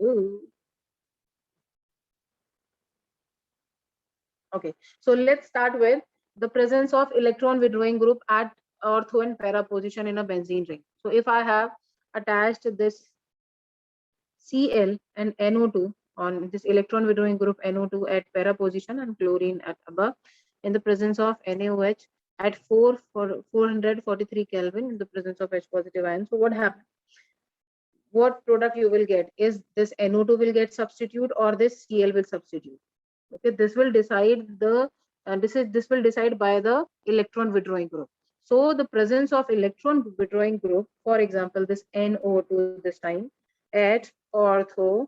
Ooh. Okay, so let's start with the presence of electron withdrawing group at ortho and para position in a benzene ring. So if I have attached this Cl and NO2 on this electron withdrawing group NO2 at para position and chlorine at above, in the presence of NaOH at 443 Kelvin in the presence of H positive ion. So what happens? What product you will get is this NO2 will get substitute or this Cl will substitute. Okay, this will decide the this will decide by the electron withdrawing group. So the presence of electron withdrawing group, for example, this NO2 this time at ortho,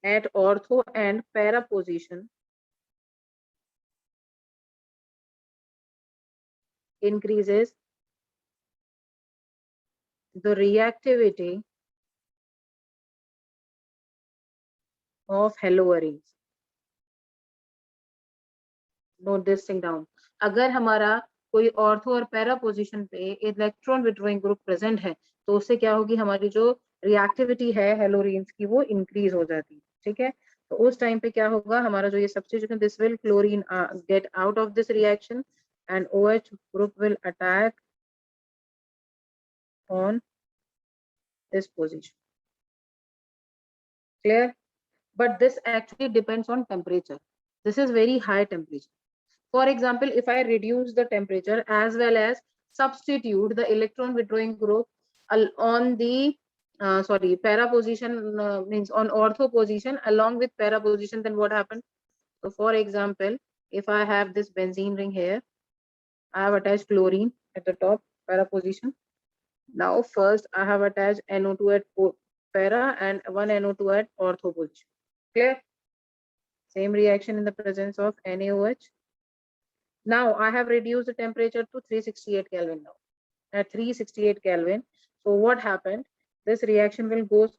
at ortho and para position increases the reactivity of haloarenes. Note this thing down. अगर हमारा कोई ortho और para position पे electron withdrawing group present है तो उससे क्या होगी, हमारी जो रिएक्टिविटी है हेलोरीन्स की वो इंक्रीज हो जाती है. ठीक है, तो उस टाइम पे क्या होगा, हमारा जो ये substitution this will chlorine get out of this reaction and OH group will attack on this position. Clear? But this actually depends on temperature. This is very high temperature. For example, if I reduce the temperature as well as substitute the electron withdrawing group on the para position, means on ortho position along with para position, then what happens? So for example, if I have this benzene ring here, I have attached chlorine at the top para position. Now first I have attached NO2 at para and one NO2 at ortho position. Clear? Same reaction in the presence of NaOH. Now I have reduced the temperature to 368 Kelvin now. At 368 Kelvin, so what happened? This reaction will go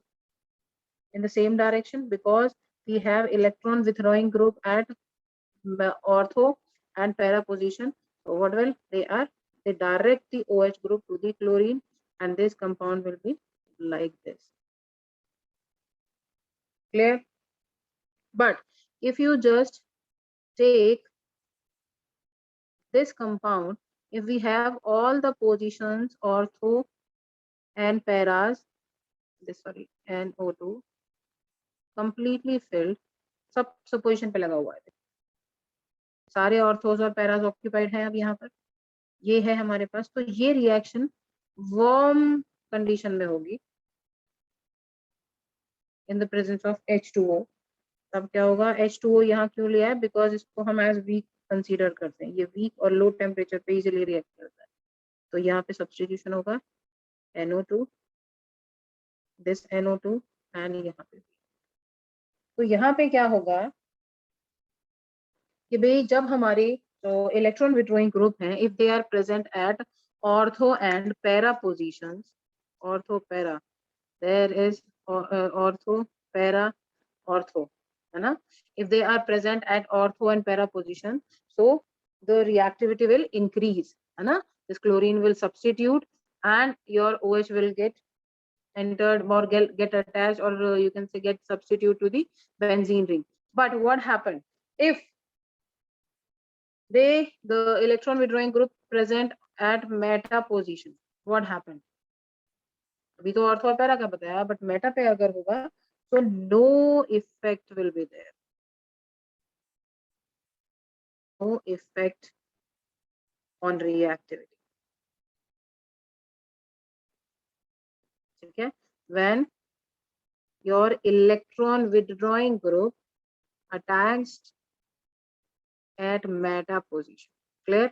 in the same direction because we have electron withdrawing group at ortho and para position. So what will they are? They direct the OH group to the chlorine and this compound will be like this. Clear? But if you just take this compound, if we have all the positions ortho and paras, NO2 completely filled, सब position पे लगा हुआ है, सारे orthos और Paris occupied हैं अब यहाँ पर, ये है हमारे पास. तो ये रिएक्शन वार्म कंडीशन में होगी in the presence of H2O. तब क्या होगा, H2O यहाँ क्यों लिया है, बिकॉज इसको हम एज वीक कंसीडर करते हैं, ये वीक और लो टेम्परेचर पे इजीली रिएक्ट करता है. तो यहाँ पे सब्स्टिट्यूशन होगा NO2, दिस NO2 एंड यहाँ पे. तो यहाँ पे क्या होगा कि भाई जब हमारे जो इलेक्ट्रॉन विड्रॉइंग ग्रुप हैं, if they are present at ortho and para positions, ortho para, there is ortho para ortho, है ना. if they are present at ortho and para position, so the reactivity will increase, है ना. this chlorine will substitute and your OH will get entered or get attached, or you can say get substitute to the benzene ring. But what happened if the electron withdrawing group present at meta position? what happened? अभी तो ortho और para का बताया, but Meta पे अगर होगा तो no effect will be there, no effect on reactivity. ठीक है, when your electron withdrawing group attached at meta position. Clear?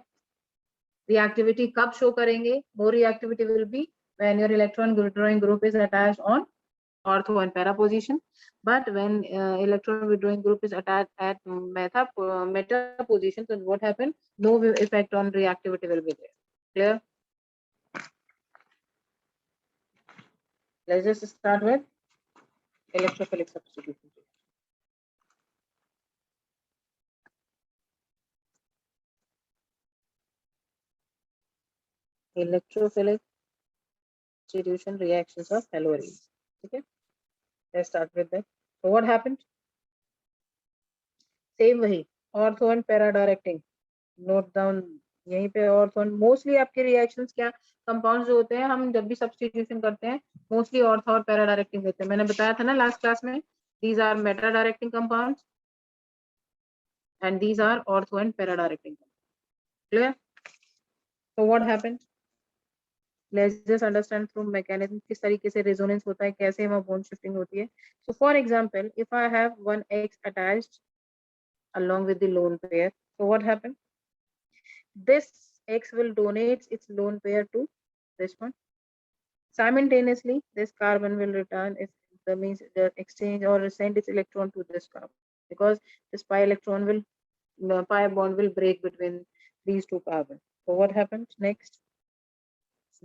reactivity कब show करेंगे? more reactivity will be when your electron withdrawing group is attached on ortho and para position. But when electron withdrawing group is attached at meta position, then what happened? No effect on reactivity will be there. Clear? Let's just start with electrophilic substitution. electrophilic substitution reactions of haloarenes. Okay, let's start with that. So what happened? Same वही ortho and para directing note down यहीं पे। Ortho mostly आपके reactions क्या compounds जो होते हैं हम जब भी सब्स्टिट्यूशन करते हैं मोस्टली ऑर्थो और पैरा डायरेक्टिंग होते हैं। मैंने बताया था ना लास्ट क्लास में, these are meta directing compounds and these are ortho and para directing. Clear? So what happened? Let's just understand through mechanism किस तरीके से resonance होता है, कैसे वहाँ bond shifting होती है. So for example, if I have one X attached along with the lone pair, so what happened? This X will donate its lone pair to this one. Simultaneously, this carbon will return its that means the exchange or send its electron to this carbon because this pi electron will pi bond will break between these two carbons. So what happens next?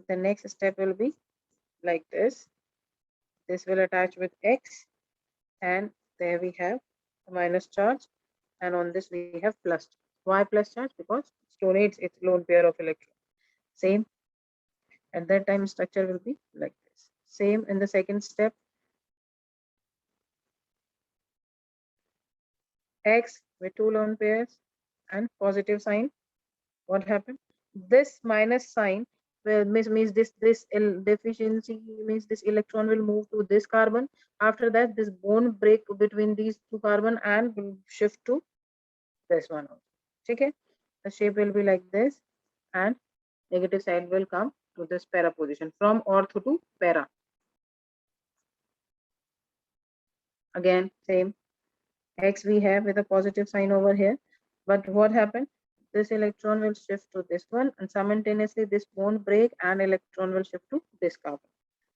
The next step will be like this. This will attach with X and there we have a minus charge and on this we have plus. Why plus charge? Because it donates its lone pair of electrons. Same. At that time structure will be like this. Same in the second step. X with two lone pairs and positive sign. What happened? This minus sign will means this deficiency means this electron will move to this carbon. After that, this bond break between these two carbon and will shift to this one. Okay, the shape will be like this, and negative side will come to this para position from ortho to para. Again, same. X we have with a positive sign over here, but what happened? This electron will shift to this one and simultaneously this bond break and electron will shift to this carbon.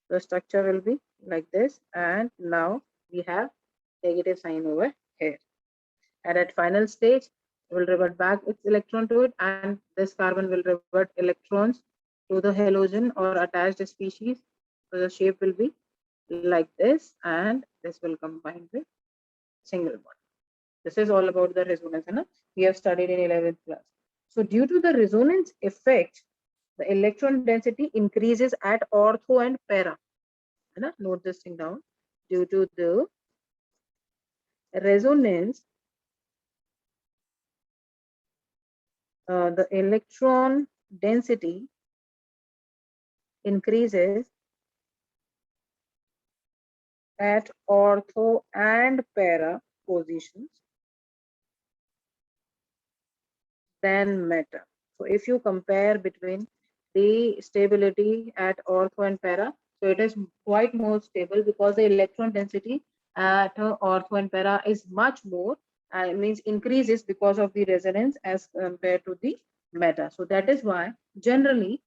The structure will be like this, and now we have negative sign over here. And at final stage, it will revert back its electron to it, and this carbon will revert electrons to the halogen or attached species. So the shape will be like this, and this will combine with single bond. This is all about the resonance, and we have studied in 11th class. So due to the resonance effect, the electron density increases at ortho and para. Note this thing down. Due to the resonance, the electron density increases at ortho and para positions than meta. So if you compare between the stability at ortho and para, so it is quite more stable because the electron density at ortho and para is much more, means increases because of the resonance as compared to the meta. So that is why generally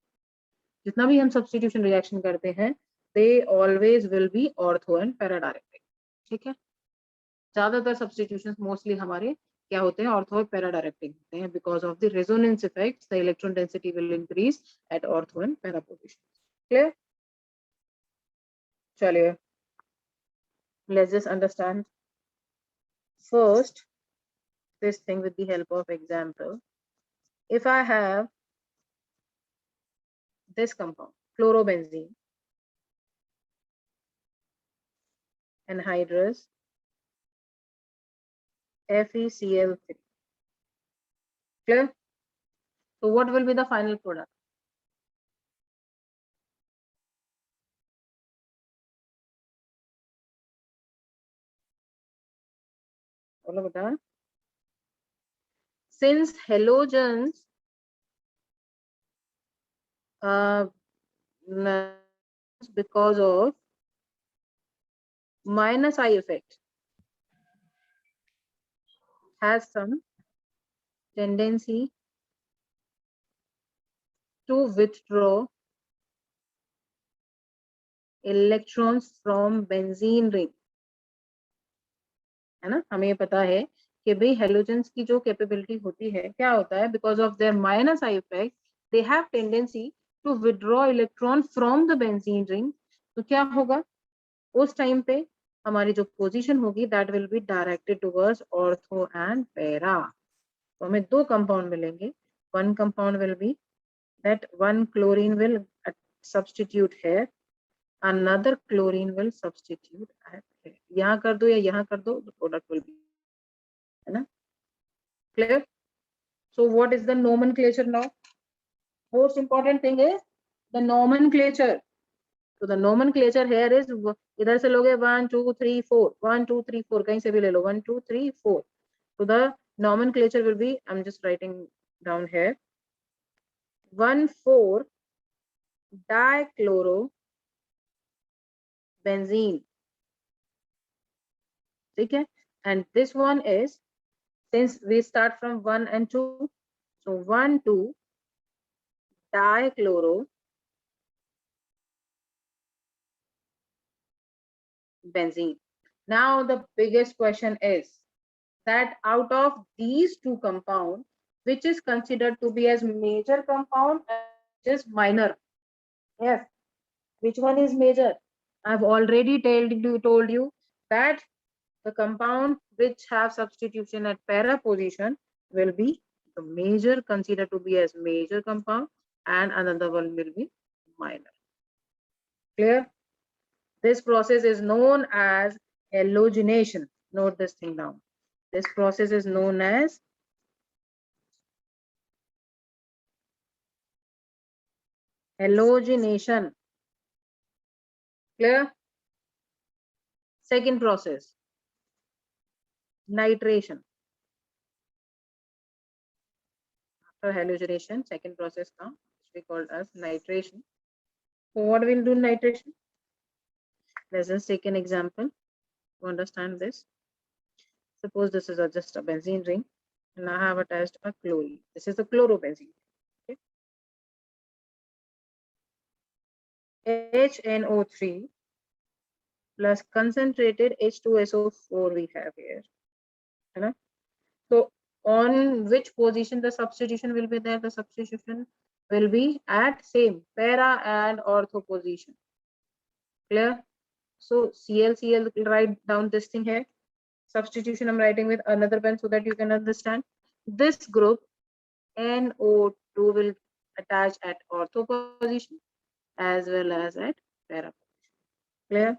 जितना भी हम substitution reaction करते हैं, they always will be ortho and para directing. ठीक है, ज्यादातर substitutions mostly हमारे क्या होते हैं, ortho और para directing होते हैं because of the resonance effects. The electron density will increase at ortho and para positions. Clear? चलिए, let's just understand first this thing with the help of example. If I have this compound, chlorobenzene, anhydrous FeCl3. Clear? So what will be the final product? Since halogens because of minus I effect has some tendency to withdraw electrons from benzene ring. है ना, हमें पता है कि भाई halogens की जो capability होती है क्या होता है, because of their minus I effect they have tendency to withdraw electron from the benzene ring. तो क्या होगा उस टाइम पे, हमारी जो पोजीशन होगी that will be directed towards ortho and para. तो हमें दो कंपाउंड मिलेंगे. One compound will be that one chlorine will substitute here, another chlorine will substitute at here. यहाँ कर दो या यहाँ कर दो, the product will be, है ना? Clear? So what is the nomenclature now? Most important thing is the nomenclature. So the nomenclature here is, इधर से लोगे 1 2 3 4, 1 2 3 4, कहीं से भी ले लो 1 2 3 4. So the nomenclature will be, I'm just writing down here, 1,4 dichlorobenzene. ठीक है? And this one is, since we start from 1 and 2, so 1 2 dichlorobenzene. Now the biggest question is that out of these two compounds, which is considered to be as major compound and which is minor? Yes, which one is major? I've already told you that the compound which have substitution at para position will be the major, considered to be as major compound, and another one will be minor. Clear? This process is known as halogenation. Note this thing down. This process is known as halogenation. Clear? Second process, nitration. After halogenation, second process comes, which we call as nitration. So what we'll do in nitration? Let's just take an example to understand this. Suppose this is just a benzene ring, and I have attached a chlorine. This is the chlorobenzene. Okay. HNO3 plus concentrated H2SO4 we have here. Right? So on which position the substitution will be there? The substitution will be at same para and ortho position. Clear? So Cl, write down this thing here. Substitution I'm writing with another pen so that you can understand. This group NO2 will attach at ortho position as well as at para position. Clear?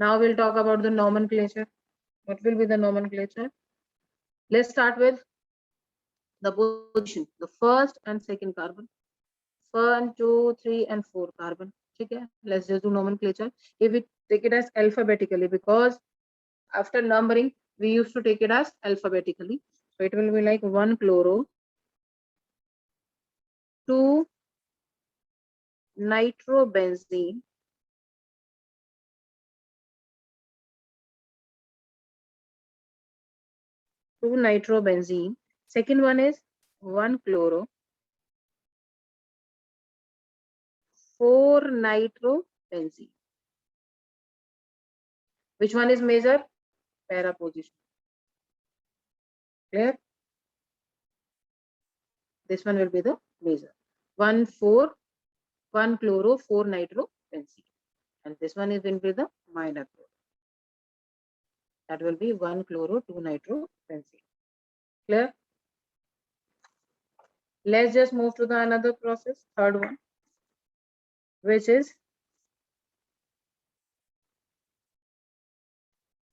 Now we'll talk about the nomenclature. What will be the nomenclature? Let's start with the position, the first and second carbon. 1 2 3 and 4 carbon. Okay, let's just do nomenclature. If we take it as alphabetically, because after numbering we used to take it as alphabetically, so it will be like 1 chloro, 2 nitrobenzene, 2 nitrobenzene. Second one is 1 chloro, 4 nitrobenzene. Which one is major? Para position. Clear? This one will be the major. 1 4, 1 chloro, 4 nitrobenzene. And this one is will be the minor. That will be 1 chloro, 2 nitrobenzene. Clear? Let's just move to the another process, third one, which is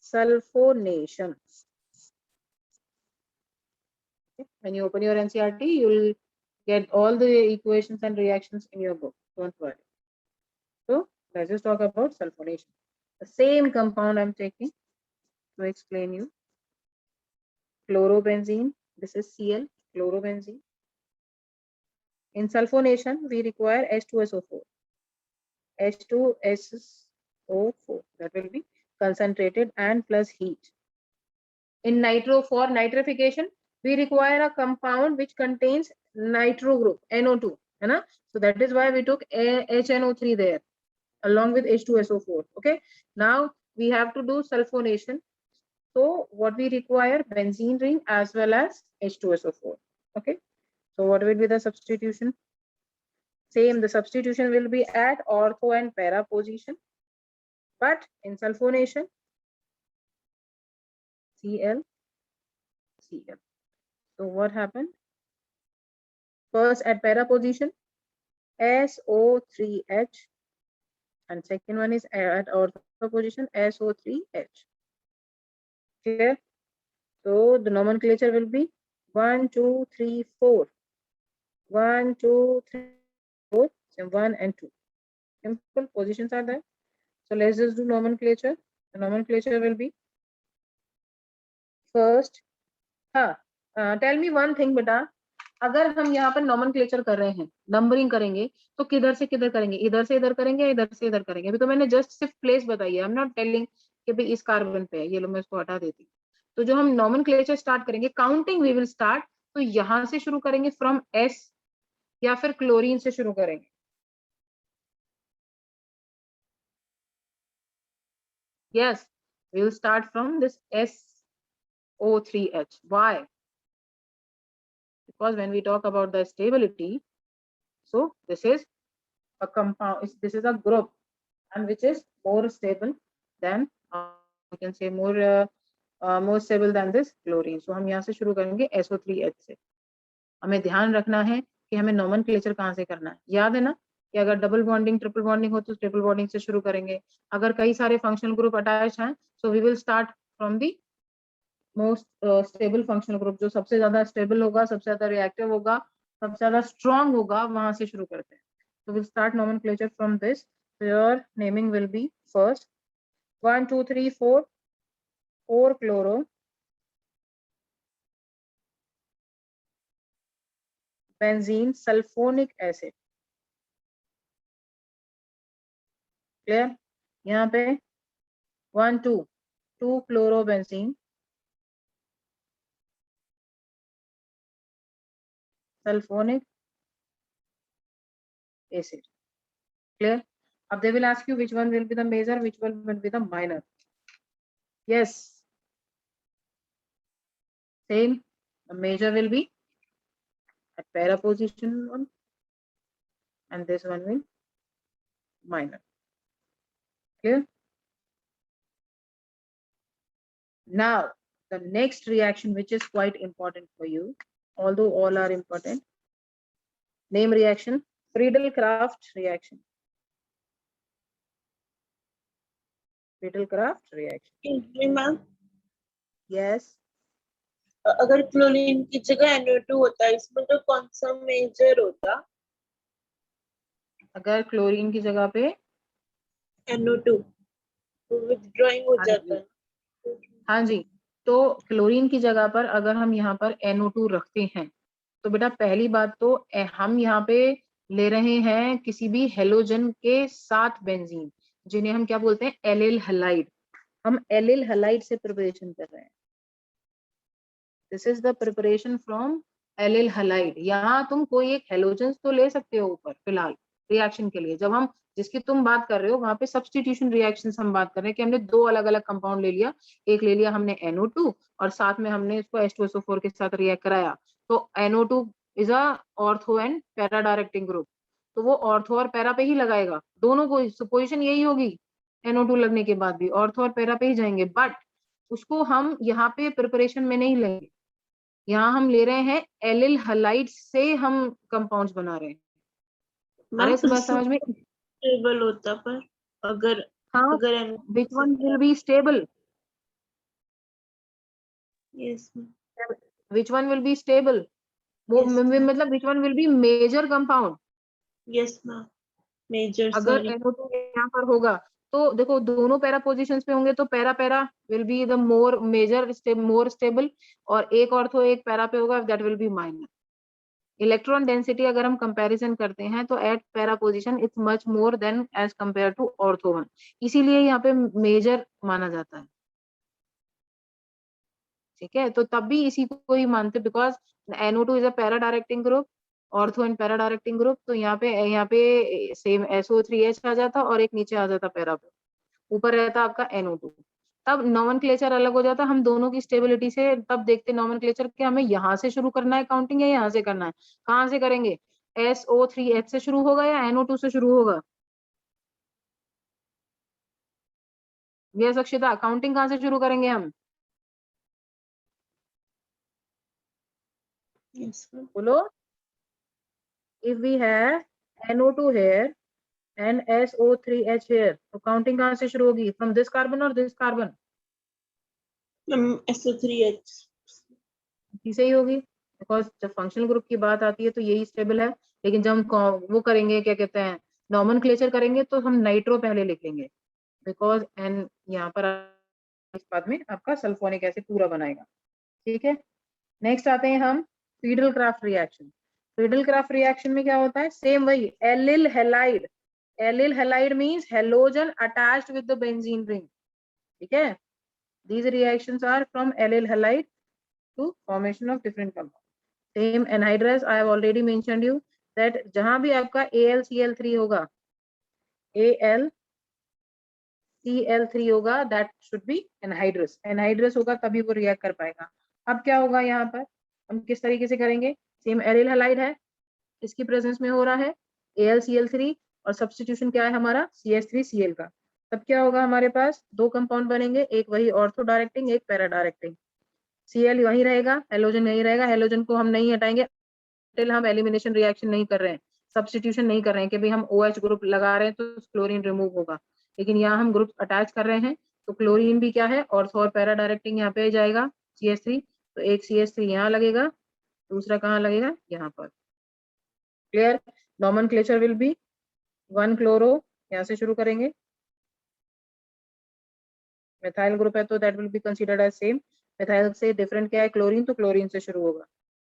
sulfonation. When you open your NCERT, you will get all the equations and reactions in your book. Don't worry. So let's just talk about sulfonation. The same compound I'm taking to explain you. Chlorobenzene. This is Cl, chlorobenzene. In sulfonation, we require H2SO4. H2SO4. That will be concentrated and plus heat. In nitro, for nitrification, we require a compound which contains nitro group, NO2. So that is why we took HNO3 there along with H2SO4. Okay. Now we have to do sulfonation. So what we require, benzene ring as well as H2SO4. Okay. So what will be the substitution? Same, the substitution will be at ortho and para position. But in sulfonation, Cl. So what happened? First at para position, SO3H, and second one is at ortho position SO3H. Clear? So the nomenclature will be 1, 2, 3, 4. 1, 2, 3, 4. So 1 and 2. Simple positions are there. So let's just do nomenclature. The nomenclature will be first. Tell me one thing बेटा, अगर हम यहाँ पर nomenclature कर रहे हैं, numbering करेंगे, तो किधर से किधर करेंगे? इधर से इधर करेंगे या इधर से इधर करेंगे? अभी तो मैंने जस्ट सिर्फ प्लेस बताई है, आई एम नॉट टेलिंग कि भाई इस कार्बन पे है, ये लो मैं इसको हटा देती हूँ। तो जो हम नॉमेनक्लेचर स्टार्ट करेंगे, काउंटिंग वी विल स्टार्ट, तो यहाँ से शुरू करेंगे फ्रॉम एस, या फिर क्लोरीन से शुरू करेंगे? Yes, we will start from this SO3H. Why? Because when we talk about the stability, so this is a compound, this is a group, and which is more stable than you can say more stable than this chlorine. So हम यहाँ से शुरू करेंगे SO3H से. हमें ध्यान रखना है कि हमें नॉमेनक्लेचर कहाँ से करना है. याद है ना कि अगर डबल बॉन्डिंग ट्रिपल बॉन्डिंग हो तो ट्रिपल बॉन्डिंग से शुरू करेंगे. अगर कई सारे फंक्शनल ग्रुप अटैच हैं, so we will start from the most stable functional group. जो सबसे ज्यादा स्टेबल होगा, सबसे ज्यादा रिएक्टिव होगा, सबसे ज्यादा स्ट्रॉन्ग होगा, वहां से शुरू करते हैं. So we'll start nomenclature from this. So your naming will be first 1, 2, 3, 4, 4 chloro, benzene sulfonic acid. Clear? यहाँ पे 1, 2, 2 chlorobenzene sulfonic acid. Clear? Now they will ask you which one will be the major, which one will be the minor. Yes, same. The major will be at para position 1, and this one will minor. Clear? Now the next reaction, which is quite important for you, although all are important, name reaction, Friedel-Crafts reaction. Friedel-Crafts reaction. Ma'am, Yes. अगर chlorine की जगह NO2 होता है, इसमें तो कौन सा major होता? अगर क्लोरीन की जगह पे NO2 तो विथड्रॉइंग हो जाता है. हाँ जी, तो क्लोरीन की जगह पर अगर हम यहाँ पर NO2 रखते हैं, तो बेटा पहली बात तो हम यहाँ पे ले रहे हैं किसी भी हेलोजन के साथ बेंजीन, जिन्हें हम क्या बोलते हैं, एलिल हैलाइड. हम एलिल हैलाइड से प्रिपरेशन कर रहे हैं. This is the preparation from allyl halide. यहाँ तुम कोई एक हेलोजन तो ले सकते हो ऊपर फिलहाल रिएक्शन के लिए. जब हम जिसकी तुम बात कर रहे हो वहां पे सब्स्टिट्यूशन रिएक्शन हम बात कर रहे हैं कि हमने दो अलग अलग कंपाउंड ले लिया. एक ले लिया हमने NO2 और साथ में हमने इसको H2SO4 के साथ रिएक्ट कराया. तो NO2 is a ortho and para directing group. तो वो ऑर्थो और पैरा पे ही लगाएगा. दोनों को पोजिशन यही होगी. NO2 लगने के बाद भी ऑर्थो और पैरा पे ही जाएंगे. बट उसको हम यहाँ पे प्रिपरेशन में नहीं लेंगे. यहाँ हम ले रहे हैं एलिल हैलाइड से हम कंपाउंड्स बना रहे हैं. अरे समझ में स्टेबल होता, पर अगर हाँ, अगर which one will be stable? yes Which one will be stable? वो Yes, ma'am. मतलब which one will be major compound? yes ma'am, major अगर sorry. NO2 यहाँ पर होगा तो देखो दोनों पैरा पोजीशंस पे होंगे, तो para para will be the more major more stable, और एक ऑर्थो एक पैरा पे होगा, that will be minor. Electron density अगर हम कंपैरिजन करते हैं तो at para position it's much more than as compare to ortho one. इसीलिए यहाँ पे मेजर माना जाता है. ठीक है, तो तब भी इसी को ही मानते, because NO2 is a para directing group, ortho and para directing group. तो यहाँ पे सेम SO3H आ जाता और एक नीचे आ जाता पैरा पे, ऊपर रहता आपका NO2. तब नॉमेनक्लेचर अलग हो जाता. हम दोनों की स्टेबिलिटी से तब देखते नॉमेनक्लेचर कि हमें यहाँ से शुरू करना है काउंटिंग या यहाँ से करना है. कहाँ से करेंगे? SO3H से शुरू होगा या NO2 से शुरू होगा? यस अक्षिता, काउंटिंग कहाँ से शुरू करेंगे हम? Yes ma'am. बोलो. If we have NO2 here and SO3H here, तो काउंटिंग कहाँ से शुरू होगी? फ्रॉम दिस कार्बन और दिस कार्बन? SO3H इसे ही होगी, बिकॉज जब फंक्शनल ग्रुप की बात आती है तो यही स्टेबल है, लेकिन जब हम वो करेंगे, क्या कहते हैं, नॉमेनक्लेचर करेंगे, तो हम नाइट्रो पहले लिख लेंगे, बिकॉज एन यहाँ पर इस बाद में आपका सल्फोनिक एसिड पूरा बनाएगा। ठीक है, नेक्स्ट आते हैं हम Friedel Crafts reaction. Friedel Crafts reaction में क्या होता है? सेम वही, allyl halide. Allyl halide means halogen attached with the benzene ring. ठीक है, these reactions are from allyl halide to formation of different compounds. Same anhydrous, I have already mentioned you that जहां भी आपका AlCl3 होगा, AlCl3 होगा, that should be anhydrous. Anhydrous होगा तभी वो रिएक्ट कर पाएगा। अब क्या होगा यहाँ पर, हम किस तरीके से करेंगे? सेम एलिल हैलाइड है, इसकी प्रेजेंस में हो रहा है AlCl3, और सब्स्टिट्यूशन क्या है हमारा? CH3Cl का। तब क्या होगा, हमारे पास दो कंपाउंड बनेंगे, एक वही ऑर्थो डायरेक्टिंग, एक पैरा डायरेक्टिंग। Cl वही रहेगा, हेलोजन नहीं रहेगा, हेलोजन को हम नहीं हटाएंगे टिल हम एलिमिनेशन रिएक्शन नहीं कर रहे हैं, सब्स्टिट्यूशन नहीं कर रहे हैं कि भाई हम OH ग्रुप लगा रहे हैं तो क्लोरीन रिमूव होगा, लेकिन यहाँ हम ग्रुप अटैच कर रहे हैं, तो क्लोरीन भी क्या है, ऑर्थो और पैरा डायरेक्टिंग यहाँ पे जाएगा CH3, तो एक CH3 यहाँ लगेगा, दूसरा कहाँ लगेगा? यहाँ पर। Clear? Nomenclature will be 1 chloro, यहाँ से शुरू करेंगे, मिथाइल ग्रुप है तो that will be considered as same. Methyl से डिफरेंट क्या है? क्लोरीन, तो क्लोरीन से शुरू होगा,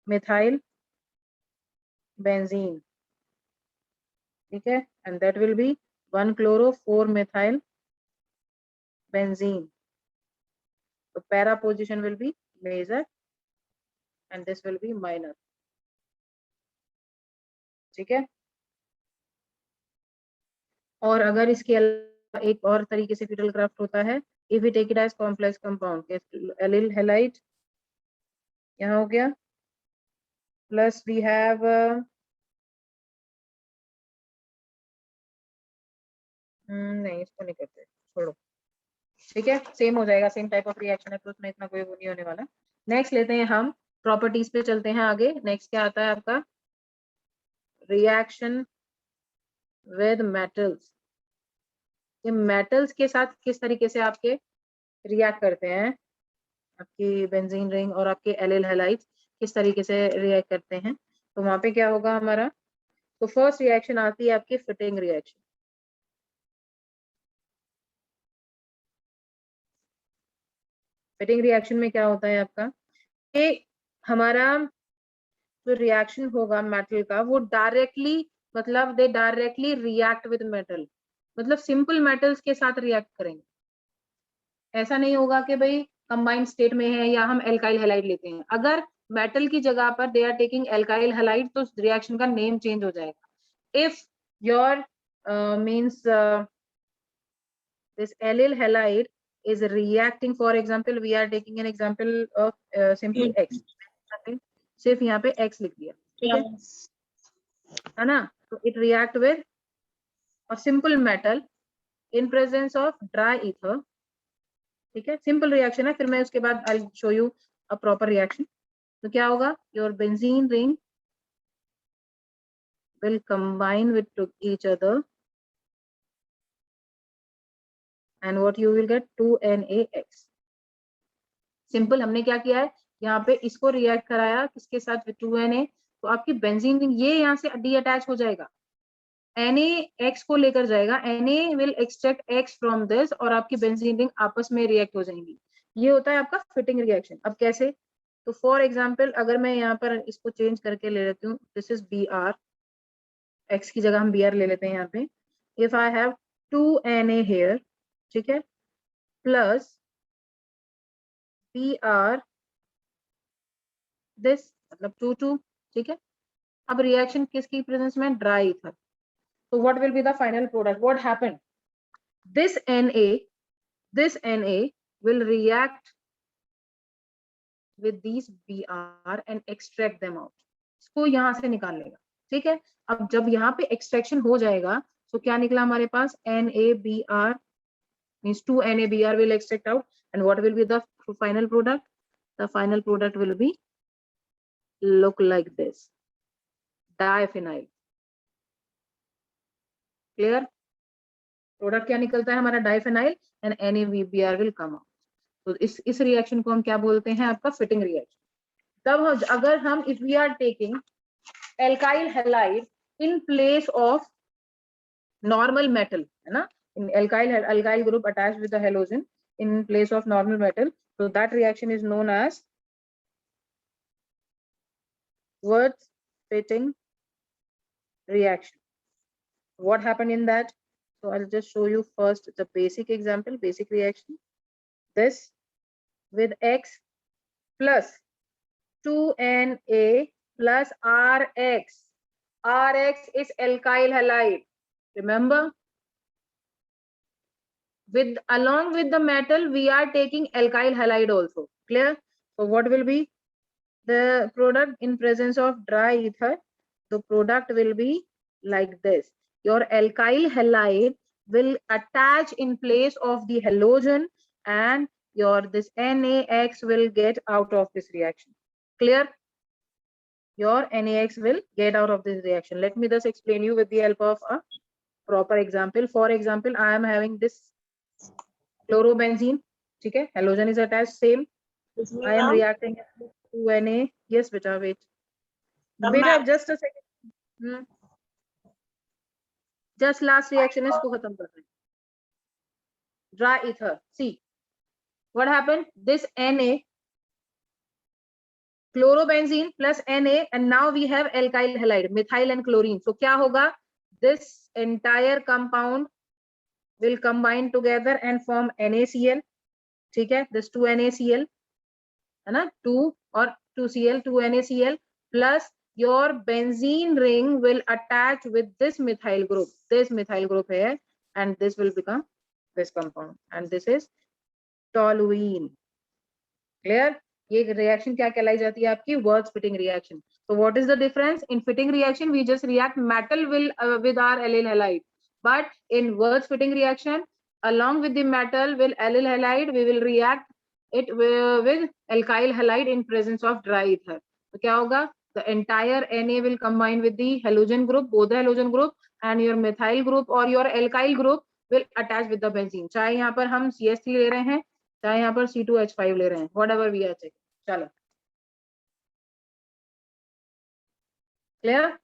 मिथाइल बेंजीन। ठीक है, and that will be 1 chloro 4 methyl benzene, तो para position will be major and this will be minor. ठीक है, और अगर इसके अलावा एक और तरीके से फीडल क्राफ्ट होता है, if we take it as complex compound, allyl halide यहाँ हो गया, प्लस वी हैव नहीं, इसको नहीं करते, छोड़ो। ठीक है, सेम हो जाएगा, सेम टाइप ऑफ रिएक्शन है तो उसमें इतना कोई वो नहीं होने वाला। नेक्स्ट लेते हैं हम, प्रॉपर्टीज पे चलते हैं आगे। नेक्स्ट क्या आता है आपका? Reaction with metals. ये मेटल्स के साथ किस तरीके से आपके रिएक्ट करते हैं, आपकी बेंजीन रिंग और आपके एलिल हैलाइड्स किस तरीके से रिएक्ट करते हैं, तो वहां पे क्या होगा हमारा? तो फर्स्ट रिएक्शन आती है आपकी फिटिंग रिएक्शन। फिटिंग रिएक्शन में क्या होता है आपका, कि हमारा जो रिएक्शन होगा मेटल का, वो डायरेक्टली, मतलब दे डायरेक्टली रिएक्ट विद मेटल, मतलब सिंपल मेटल्स के साथ रिएक्ट करेंगे। ऐसा नहीं होगा कि भाई कंबाइंड स्टेट में है या हम एल्काइल हैलाइड लेते हैं, अगर मेटल की जगह पर they are taking alkyl halide तो रिएक्शन का नेम चेंज हो जाएगा। If your means this allyl halide is reacting, for example we are taking an example of simply X, सिर्फ यहाँ पे X लिख दिया, ठीक है ना? तो it react with a simple metal in presence of dry ether। ठीक है, सिंपल रिएक्शन है, फिर मैं उसके बाद I show you a proper reaction. तो क्या होगा, your benzene ring will combine with each other and what you will get 2NaX। Simple, हमने क्या किया है, यहाँ पे इसको रिएक्ट कराया किसके साथ? विद 2Na, तो आपकी बेंजीन रिंग ये यहाँ से डी अटैच हो जाएगा, NaX को लेकर जाएगा, Na will extract X from this, और आपकी बेंजीन रिंग आपस में रिएक्ट हो जाएंगी। ये होता है आपका फिटिंग रिएक्शन। अब कैसे? तो फॉर एग्जाम्पल अगर मैं यहाँ पर इसको चेंज करके ले लेती हूँ, दिस इज Br, X की जगह हम Br ले लेते हैं यहाँ पे। If I have 2Na hair, ठीक है, प्लस Br दिस, मतलब 2 ठीक है। अब रिएक्शन किसकी प्रेजेंस में? Dry ether. तो what will be the final product? What happened? This Na will react with these Br and extract them out। इसको यहाँ से निकाल लेगा, ठीक है। अब जब यहाँ पे एक्सट्रैक्शन हो जाएगा तो क्या निकला हमारे पास? NaBr means 2NaBr will extract out, and what will be the final product? The final product will be look like this, diphenyl। Clear? Product क्या निकलता है हमारा, diphenyl, and NaVbr will come out. तो इस रिएक्शन को हम क्या बोलते हैं, आपका फिटिंग रिएक्शन। तब अगर हम if we are taking alkyl halide in place of normal metal, है ना, in alkyl group attached with the halogen in place of normal metal, so that reaction is known as Wurtz fitting reaction. What happened in that? So I'll just show you first the basic example, basic reaction. This with X plus 2Na plus Rx. Rx is alkyl halide. Remember? Along with the metal, we are taking alkyl halide also. Clear? So what will be the product in presence of dry ether? The product will be like this. Your alkyl halide will attach in place of the halogen, and your this NaX will get out of this reaction. Clear? Your NaX will get out of this reaction. Let me just explain you with the help of a proper example. For example, I am having this chlorobenzene, okay, halogen is attached, same. I am reacting to Na. Yes beta, wait beta, just a second. Just last reaction is ko khatam kar rahe hain. Dry ether, see what happened, this Na, chlorobenzene plus Na, and now we have alkyl halide, methyl and chlorine. So kya hoga, this entire compound will combine together and form NaCl. ठीक है, this 2NaCl है ना, 2 और 2Cl, 2NaCl plus your benzene ring will attach with this methyl group here, and this will become this compound, and this is toluene. Clear? ये reaction क्या कहलाई जाती है आपकी, Wurtz fitting reaction. So what is the difference? In fitting reaction we just react metal will with our allyl halide, but in Wurtz fitting reaction along with the metal with allyl halide we will react it with alkyl halide in presence of dry ether. तो क्या होगा, the entire Na will combine with the halogen group, both the halogen group, and your methyl group or your alkyl group will attach with the benzene. चाहे यहाँ पर हम CH3 ले रहे हैं, चाहे यहाँ पर C2H5 ले रहे हैं, whatever we are taking. चलो, clear?